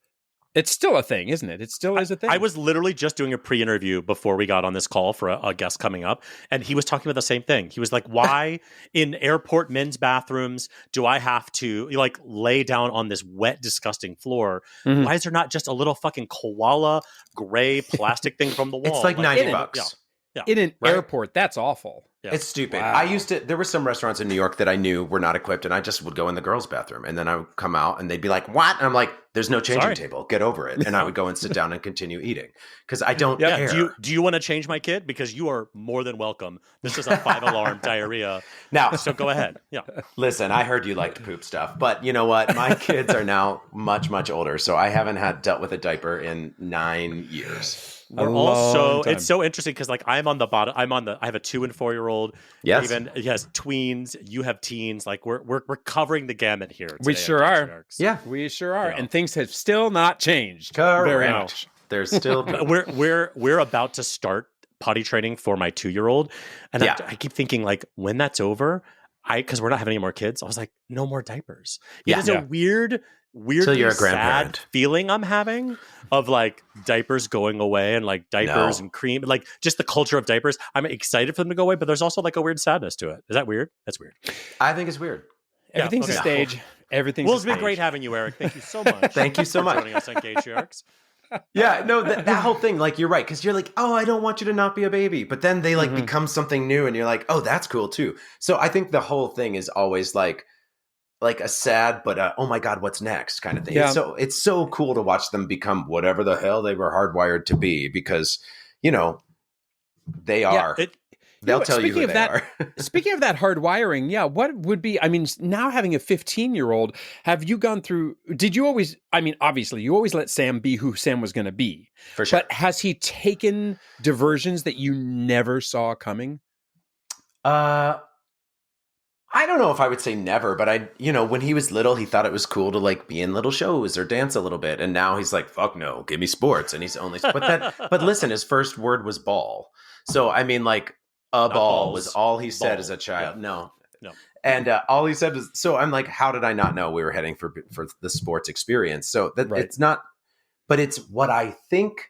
[SPEAKER 2] a thing, isn't it? It still is a thing.
[SPEAKER 1] I was literally just doing a pre-interview before we got on this call for a guest coming up, and he was talking about the same thing. He was like, why in airport men's bathrooms do I have to like lay down on this wet, disgusting floor?
[SPEAKER 2] Mm-hmm.
[SPEAKER 1] Why is there not just a little fucking koala gray plastic thing from the wall?
[SPEAKER 5] It's like $90.
[SPEAKER 1] Yeah.
[SPEAKER 2] In an airport, that's awful.
[SPEAKER 1] Yeah.
[SPEAKER 5] It's stupid.
[SPEAKER 2] Wow.
[SPEAKER 5] There were some restaurants in New York that I knew were not equipped, and I just would go in the girls' bathroom, and then I would come out and they'd be like, what? And I'm like, there's no changing table. Get over it. And I would go and sit down and continue eating because I don't care.
[SPEAKER 1] Do you want to change my kid? Because you are more than welcome. This is a 5-alarm diarrhea.
[SPEAKER 5] Now,
[SPEAKER 1] so go ahead. Yeah.
[SPEAKER 5] Listen, I heard you liked poop stuff, but you know what? My kids are now much, much older, so I haven't dealt with a diaper in 9 years.
[SPEAKER 1] It's so interesting because like I'm on the bottom. I have a 2 and 4 year old.
[SPEAKER 5] Yes.
[SPEAKER 1] Even yes, tweens. You have teens. Like we're covering the gamut here. Today
[SPEAKER 2] We sure are.
[SPEAKER 1] Gaytriarchs.
[SPEAKER 2] Yeah, we sure are. Yeah. And things have still not changed.
[SPEAKER 5] Correct.
[SPEAKER 2] Very much.
[SPEAKER 5] There's still
[SPEAKER 1] we're about to start potty training for my 2-year-old, and I keep thinking like when that's over, because we're not having any more kids. I was like, no more diapers. It is a weirdly sad feeling I'm having of like diapers going away and like diapers and cream, like just the culture of diapers. I'm excited for them to go away, but there's also like a weird sadness to it. Is that weird? That's weird.
[SPEAKER 5] I think it's weird.
[SPEAKER 2] Everything's a stage. Everything's
[SPEAKER 1] it's been great having you, Eric. Thank you so much.
[SPEAKER 5] Thank you so much
[SPEAKER 1] for joining us on Gaytriarchs.
[SPEAKER 5] Yeah, no, that whole thing, like, you're right, because you're like, oh, I don't want you to not be a baby, but then they like become something new, and you're like, oh, that's cool too. So I think the whole thing is always like like a sad, but oh my God, what's next kind of thing.
[SPEAKER 2] Yeah.
[SPEAKER 5] It's so cool to watch them become whatever the hell they were hardwired to be, because, they are. They'll tell you who they are.
[SPEAKER 2] Speaking of that hard wiring, what would be, I mean, now having a 15-year-old, have you gone through, did you always, I mean, obviously, you always let Sam be who Sam was going to be.
[SPEAKER 5] For sure.
[SPEAKER 2] But has he taken diversions that you never saw coming?
[SPEAKER 5] I don't know if I would say never, but when he was little, he thought it was cool to like be in little shows or dance a little bit. And now he's like, fuck no, give me sports. And he's only, but listen, his first word was ball. So, I mean, like a ball was all he said as a child.
[SPEAKER 1] Yeah.
[SPEAKER 5] No. And all he said was, so I'm like, how did I not know we were heading for the sports experience? So that It's not, but it's what I think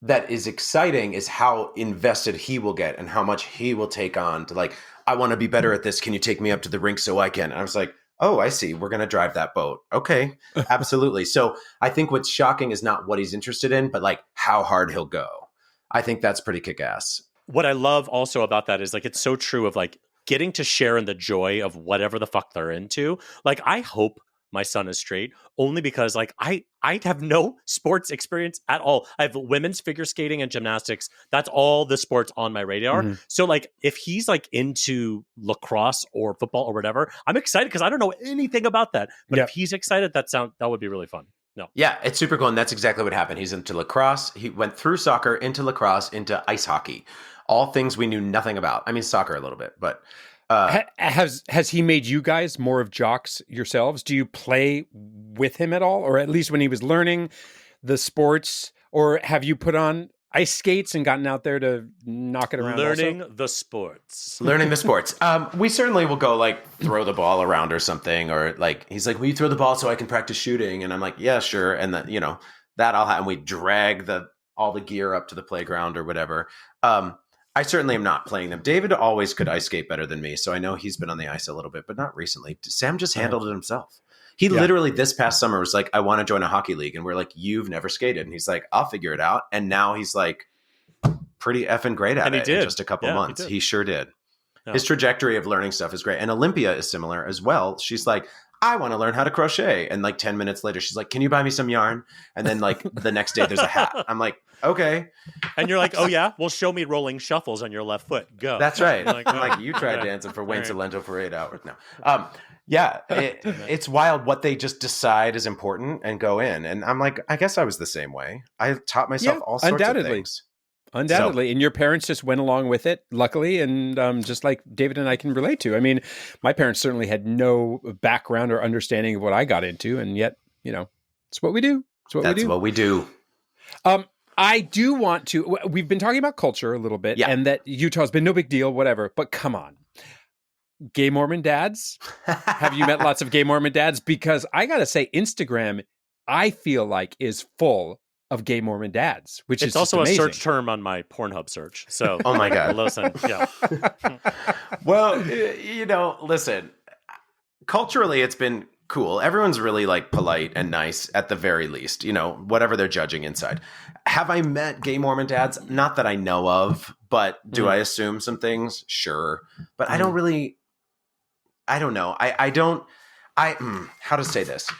[SPEAKER 5] that is exciting is how invested he will get and how much he will take on to like, I want to be better at this. Can you take me up to the rink so I can? And I was like, oh, I see. We're going to drive that boat. Okay, absolutely. So I think what's shocking is not what he's interested in, but like how hard he'll go. I think that's pretty kick-ass.
[SPEAKER 1] What I love also about that is like, it's so true of like getting to share in the joy of whatever the fuck they're into. Like, I hope my son is straight only because like I have no sports experience at all. I have women's figure skating and gymnastics. That's all the sports on my radar. Mm-hmm. So like if he's like into lacrosse or football or whatever, I'm excited because I don't know anything about that. But if he's excited, that would be really fun. No.
[SPEAKER 5] Yeah, it's super cool. And that's exactly what happened. He's into lacrosse. He went through soccer, into lacrosse, into ice hockey. All things we knew nothing about. I mean, soccer a little bit, but
[SPEAKER 2] has he made you guys more of jocks yourselves? Do you play with him at all, or at least when he was learning the sports, or have you put on ice skates and gotten out there to knock it around?
[SPEAKER 1] Learning the sports.
[SPEAKER 5] We certainly will go like throw the ball around or something, or like he's like, will you throw the ball so I can practice shooting? And I'm like, yeah, sure. And then that I'll have. And we drag all the gear up to the playground or whatever. I certainly am not playing them. David always could ice skate better than me, so I know he's been on the ice a little bit, but not recently. Sam just handled it himself. He literally this past summer was like, I want to join a hockey league. And we're like, you've never skated. And he's like, I'll figure it out. And now he's like pretty effing great at it in just a couple months. He sure did. Yeah. His trajectory of learning stuff is great. And Olympia is similar as well. She's like, I want to learn how to crochet. And like 10 minutes later, she's like, can you buy me some yarn? And then like the next day there's a hat. I'm like, okay.
[SPEAKER 1] And you're like, oh yeah? Well, show me rolling shuffles on your left foot. Go.
[SPEAKER 5] That's right. I'm like, you tried dancing for Wayne Salento for 8 hours. No. It's wild what they just decide is important and go in. And I'm like, I guess I was the same way. I taught myself all sorts of things.
[SPEAKER 2] Undoubtedly. And your parents just went along with it, luckily. And just like David and I can relate to. I mean, my parents certainly had no background or understanding of what I got into. And yet, it's what we do.
[SPEAKER 5] That's what we do.
[SPEAKER 2] I do want to, we've been talking about culture a little bit and that Utah's been no big deal, whatever, but come on. Gay Mormon dads? Have you met lots of gay Mormon dads? Because I got to say, Instagram, I feel like is full of gay Mormon dads, which is
[SPEAKER 1] also
[SPEAKER 2] amazing.
[SPEAKER 1] A search term on my Pornhub search. So,
[SPEAKER 5] oh my God.
[SPEAKER 1] Listen, yeah.
[SPEAKER 5] Well, listen, culturally, it's been cool. Everyone's really like polite and nice at the very least, whatever they're judging inside. Have I met gay Mormon dads? Not that I know of, but do I assume some things? Sure. But I don't really, I don't know. How to say this?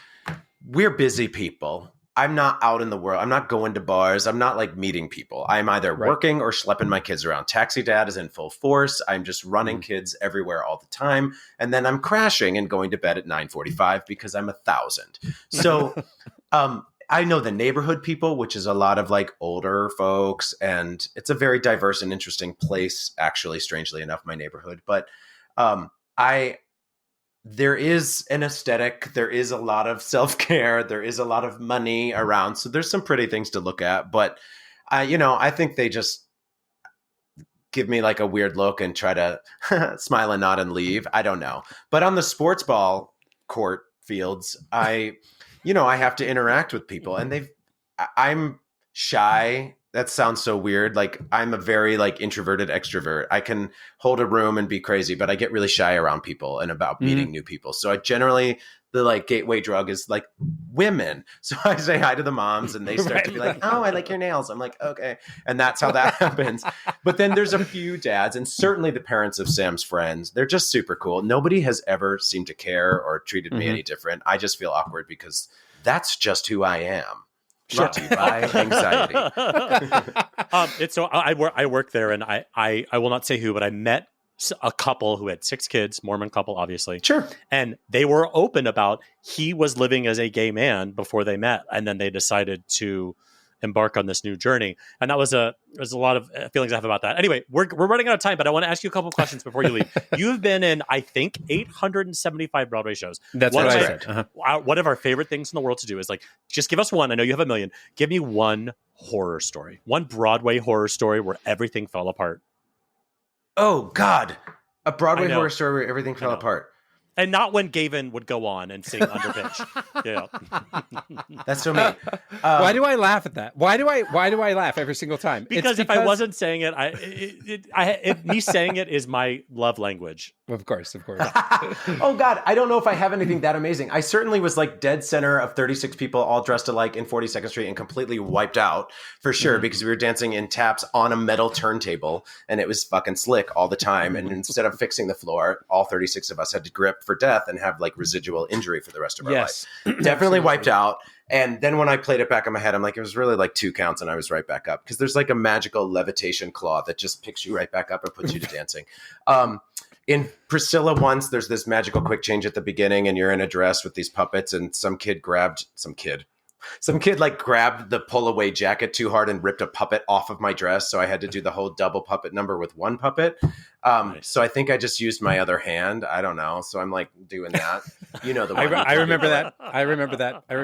[SPEAKER 5] We're busy people. I'm not out in the world. I'm not going to bars. I'm not like meeting people. I'm either working or schlepping my kids around. Taxi dad is in full force. I'm just running kids everywhere all the time. And then I'm crashing and going to bed at 9:45 because I'm 1,000. So I know the neighborhood people, which is a lot of like older folks. And it's a very diverse and interesting place, actually, strangely enough, my neighborhood. But there is an aesthetic. There is a lot of self-care. There is a lot of money around. So there's some pretty things to look at. But, I think they just give me like a weird look and try to smile and nod and leave. I don't know. But on the sports ball court fields, I have to interact with people. And I'm shy. That sounds so weird. Like I'm a very like introverted extrovert. I can hold a room and be crazy, but I get really shy around people and about meeting new people. So I generally the like gateway drug is like women. So I say hi to the moms and they start to be like, oh, I like your nails. I'm like, okay. And that's how that happens. But then there's a few dads and certainly the parents of Sam's friends. They're just super cool. Nobody has ever seemed to care or treated me any different. I just feel awkward because that's just who I am. Brought to you by anxiety.
[SPEAKER 1] So I work there, and I will not say who, but I met a couple who had 6 kids, Mormon couple, obviously.
[SPEAKER 5] Sure.
[SPEAKER 1] And they were open about he was living as a gay man before they met, and then they decided to embark on this new journey. And that was there's a lot of feelings I have about that. Anyway, we're running out of time, but I want to ask you a couple of questions before you leave. You've been in, I think, 875 Broadway shows.
[SPEAKER 2] That's what I said.
[SPEAKER 1] One of our favorite things in the world to do is like, just give us one. I know you have a million. Give me one horror story, one Broadway horror story where everything fell apart.
[SPEAKER 5] Oh, God. A Broadway horror story where everything fell apart.
[SPEAKER 1] And not when Gavin would go on and sing under pitch. Yeah.
[SPEAKER 5] That's so mean.
[SPEAKER 2] Why do I laugh at that? Why do I laugh every single time?
[SPEAKER 1] Because if I wasn't saying it, me saying it is my love language.
[SPEAKER 2] Of course.
[SPEAKER 5] Oh, God. I don't know if I have anything that amazing. I certainly was like dead center of 36 people all dressed alike in 42nd Street and completely wiped out for sure because we were dancing in taps on a metal turntable and it was fucking slick all the time. And instead of fixing the floor, all 36 of us had to grip for death and have like residual injury for the rest of our life. Definitely wiped out. And then when I played it back in my head, I'm like, it was really like 2 counts and I was right back up because there's like a magical levitation claw that just picks you right back up and puts you to dancing. In Priscilla once, there's this magical quick change at the beginning and you're in a dress with these puppets and some kid like grabbed the pull away jacket too hard and ripped a puppet off of my dress. So I had to do the whole double puppet number with one puppet.
[SPEAKER 1] Nice.
[SPEAKER 5] So I think I just used my other hand. I don't know. So I'm like doing that. You know the one.
[SPEAKER 2] I remember that. I remember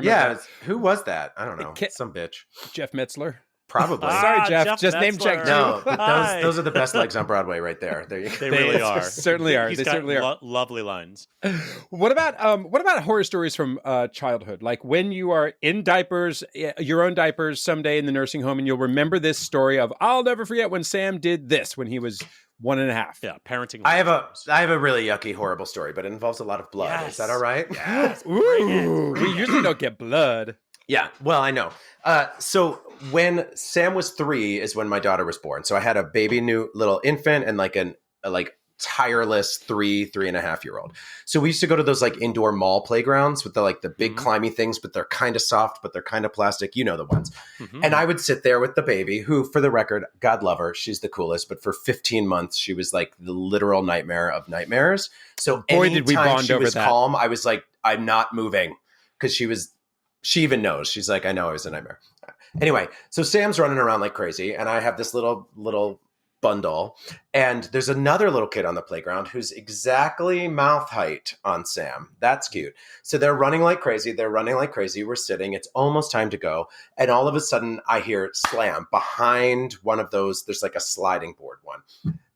[SPEAKER 5] Yeah.
[SPEAKER 2] that.
[SPEAKER 5] Who was that? I don't know. Some bitch.
[SPEAKER 2] Jeff Metzler.
[SPEAKER 5] Probably.
[SPEAKER 2] Sorry, Jeff. Just
[SPEAKER 1] Metzler.
[SPEAKER 2] name checked.
[SPEAKER 5] No, but those are the best legs on Broadway right there. There you go.
[SPEAKER 1] They really are.
[SPEAKER 2] Certainly are.
[SPEAKER 1] He's
[SPEAKER 2] They
[SPEAKER 1] got
[SPEAKER 2] certainly are.
[SPEAKER 1] Lovely lines.
[SPEAKER 2] What about horror stories from childhood? Like when you are in diapers, your own diapers someday in the nursing home, and you'll remember this story of, I'll never forget when Sam did this when he was 1.5.
[SPEAKER 1] Yeah, parenting.
[SPEAKER 5] I have a really yucky, horrible story, but it involves a lot of blood.
[SPEAKER 1] Yes.
[SPEAKER 5] Is that all right?
[SPEAKER 1] Yes.
[SPEAKER 2] Ooh, we usually don't get blood.
[SPEAKER 5] Yeah, well, I know. So when Sam was 3 is when my daughter was born. So I had a baby new little infant and like a tireless 3.5-year-old. So we used to go to those like indoor mall playgrounds with the big climby things, but they're kind of soft, but they're kind of plastic. You know the ones. Mm-hmm. And I would sit there with the baby who, for the record, God love her, she's the coolest. But for 15 months, she was like the literal nightmare of nightmares. So
[SPEAKER 2] boy, did we bond
[SPEAKER 5] she
[SPEAKER 2] over
[SPEAKER 5] was
[SPEAKER 2] that.
[SPEAKER 5] calm, I was like, I'm not moving because she even knows. She's like, I know I was a nightmare. Anyway, so Sam's running around like crazy, and I have this little bundle, and there's another little kid on the playground who's exactly mouth height on Sam. That's cute. So they're running like crazy. We're sitting. It's almost time to go. And all of a sudden, I hear slam behind one of those. There's like a sliding board one.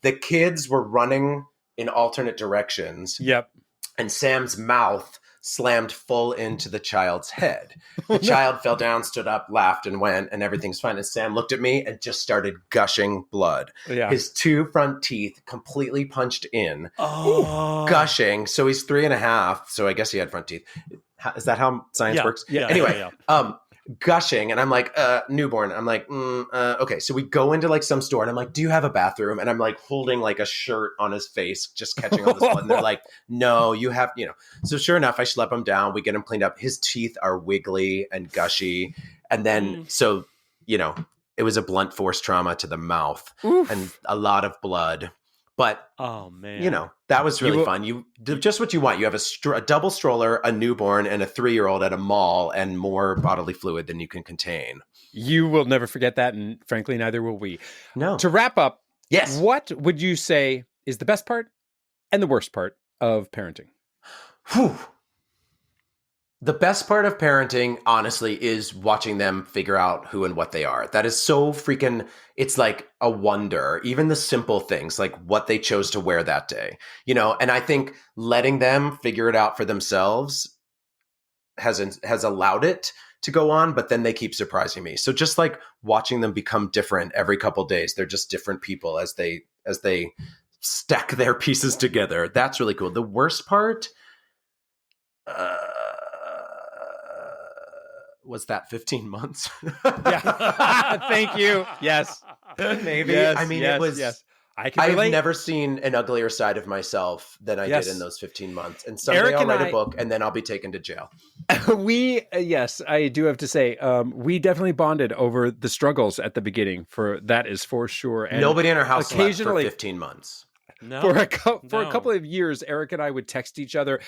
[SPEAKER 5] The kids were running in alternate directions.
[SPEAKER 2] Yep.
[SPEAKER 5] And Sam's mouth slammed full into the child's head. The child fell down, stood up, laughed, and went, and everything's fine. And Sam looked at me and just started gushing blood.
[SPEAKER 2] Yeah.
[SPEAKER 5] His 2 front teeth completely punched in, gushing. So he's 3.5. So I guess he had front teeth. Is that how science works?
[SPEAKER 1] Yeah.
[SPEAKER 5] Anyway, gushing, and I'm like, newborn. I'm like, okay. So we go into like some store, and I'm like, do you have a bathroom? And I'm like holding like a shirt on his face, just catching all this blood. And they're like, no, you have, So sure enough, I schlep him down. We get him cleaned up. His teeth are wiggly and gushy. And then, it was a blunt force trauma to the mouth.
[SPEAKER 2] Oof.
[SPEAKER 5] And a lot of blood. But,
[SPEAKER 1] oh man,
[SPEAKER 5] that was really fun. You do just what you want. You have a double stroller, a newborn, and a 3-year-old at a mall, and more bodily fluid than you can contain.
[SPEAKER 2] You will never forget that, and frankly, neither will we.
[SPEAKER 5] No.
[SPEAKER 2] To wrap up,
[SPEAKER 5] yes.
[SPEAKER 2] What would you say is the best part and the worst part of parenting?
[SPEAKER 5] Whew. The best part of parenting, honestly, is watching them figure out who and what they are. That is so freaking, it's like a wonder. Even the simple things, like what they chose to wear that day, and I think letting them figure it out for themselves has allowed it to go on, but then they keep surprising me. So just like watching them become different every couple days, they're just different people as they stack their pieces together. That's really cool. The worst part, was that 15 months?
[SPEAKER 2] Yeah. Thank you. Yes.
[SPEAKER 5] Maybe.
[SPEAKER 2] Yes,
[SPEAKER 5] I mean,
[SPEAKER 2] yes,
[SPEAKER 5] it was.
[SPEAKER 2] yes. I can
[SPEAKER 5] I've
[SPEAKER 2] relate.
[SPEAKER 5] never seen an uglier side of myself than I
[SPEAKER 2] Yes.
[SPEAKER 5] did in those 15 months. And someday
[SPEAKER 2] Eric
[SPEAKER 5] I'll
[SPEAKER 2] and
[SPEAKER 5] write
[SPEAKER 2] I-
[SPEAKER 5] a book and then I'll be taken to jail.
[SPEAKER 2] Yes, I do have to say, we definitely bonded over the struggles at the beginning. That is for sure. And
[SPEAKER 5] Nobody in our house left for
[SPEAKER 2] occasionally
[SPEAKER 5] 15 months.
[SPEAKER 1] No.
[SPEAKER 2] for a couple of years, Eric and I would text each other.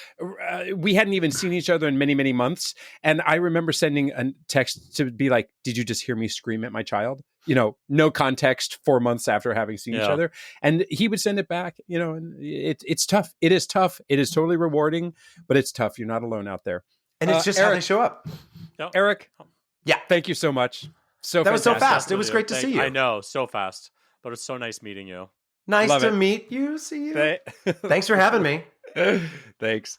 [SPEAKER 2] We hadn't even seen each other in many, many months. And I remember sending a text to be like, did you just hear me scream at my child? No context 4 months after having seen each other. And he would send it back, and it's tough. It is tough. It is totally rewarding, but it's tough. You're not alone out there.
[SPEAKER 5] And it's just
[SPEAKER 2] Eric,
[SPEAKER 5] how they show up.
[SPEAKER 2] Eric.
[SPEAKER 5] Yeah.
[SPEAKER 2] Thank you so much.
[SPEAKER 5] That was so
[SPEAKER 2] fantastic.
[SPEAKER 5] fast. It was great to see you.
[SPEAKER 1] I know, so fast. But it's so nice meeting you.
[SPEAKER 5] Nice
[SPEAKER 2] Love
[SPEAKER 5] to
[SPEAKER 2] it.
[SPEAKER 5] meet you. See you. Thanks for having me.
[SPEAKER 2] Thanks.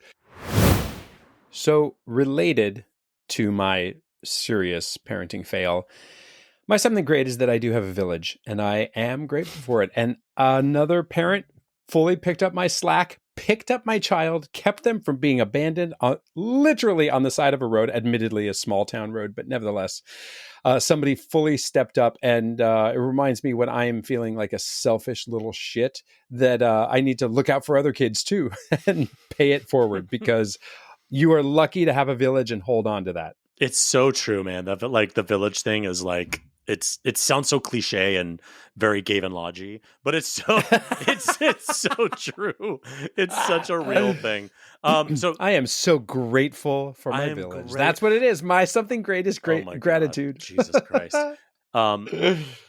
[SPEAKER 2] So, related to my serious parenting fail, my something great is that I do have a village, and I am grateful for it. And another parent fully picked up my slack, picked up my child, kept them from being abandoned literally on the side of a road, admittedly a small town road, but nevertheless, somebody fully stepped up. And it reminds me when I am feeling like a selfish little shit that I need to look out for other kids too and pay it forward, because you are lucky to have a village and hold on to that.
[SPEAKER 1] It's so true, man. The village thing is like, it sounds so cliche and very Gavin Lodgy, but it's so it's so true. It's such a real thing. So
[SPEAKER 2] I am so grateful for my village. That's what it is. My something great is great gratitude.
[SPEAKER 1] God, Jesus Christ.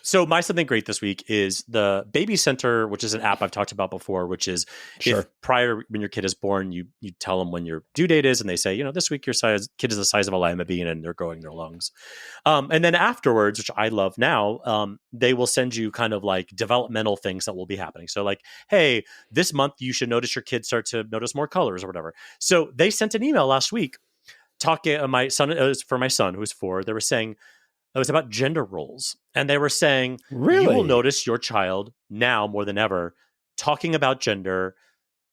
[SPEAKER 1] So my something great this week is the Baby Center, which is an app I've talked about before, which is if prior when your kid is born, you tell them when your due date is, and they say, this week your kid is the size of a lima bean and they're growing their lungs. And then afterwards, which I love now, they will send you kind of like developmental things that will be happening. So like, hey, this month you should notice your kids start to notice more colors or whatever. So they sent an email last week talking my son, it was for my son who's 4. They were saying, it was about gender roles. And they were saying,
[SPEAKER 2] really?
[SPEAKER 1] You will notice your child now more than ever talking about gender,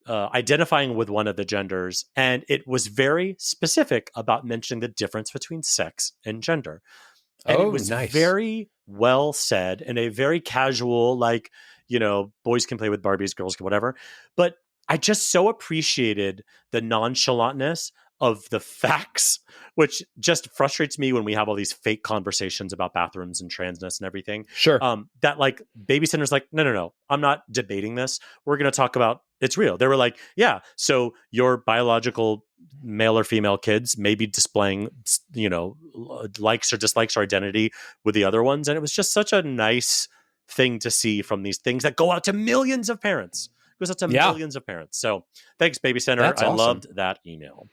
[SPEAKER 1] identifying with one of the genders. And it was very specific about mentioning the difference between sex and gender. And it was
[SPEAKER 2] nice.
[SPEAKER 1] very well said in a very casual, like, boys can play with Barbies, girls can whatever. But I just so appreciated the nonchalantness of the facts, which just frustrates me when we have all these fake conversations about bathrooms and transness and everything.
[SPEAKER 2] Sure.
[SPEAKER 1] That like Baby Center's like, no, I'm not debating this. We're going to talk about it's real. They were like, yeah, so your biological male or female kids may be displaying, likes or dislikes or identity with the other ones. And it was just such a nice thing to see from these things that go out to millions of parents. It goes out to millions of parents. So thanks, Baby Center.
[SPEAKER 2] That's awesome.
[SPEAKER 1] I loved that email.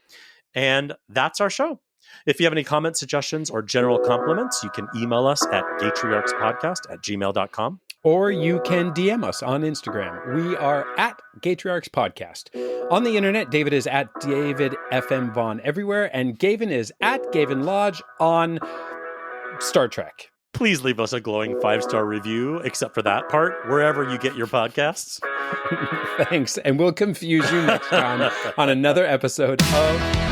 [SPEAKER 1] And that's our show. If you have any comments, suggestions, or general compliments, you can email us at GaytriarchsPodcast@gmail.com.
[SPEAKER 2] Or you can DM us on Instagram. We are at GaytriarchsPodcast. On the internet, David is at David FM Vaughn everywhere, and Gavin is at Gavin Lodge on Star Trek.
[SPEAKER 1] Please leave us a glowing 5-star review, except for that part, wherever you get your podcasts.
[SPEAKER 2] Thanks, and we'll confuse you next time on another episode of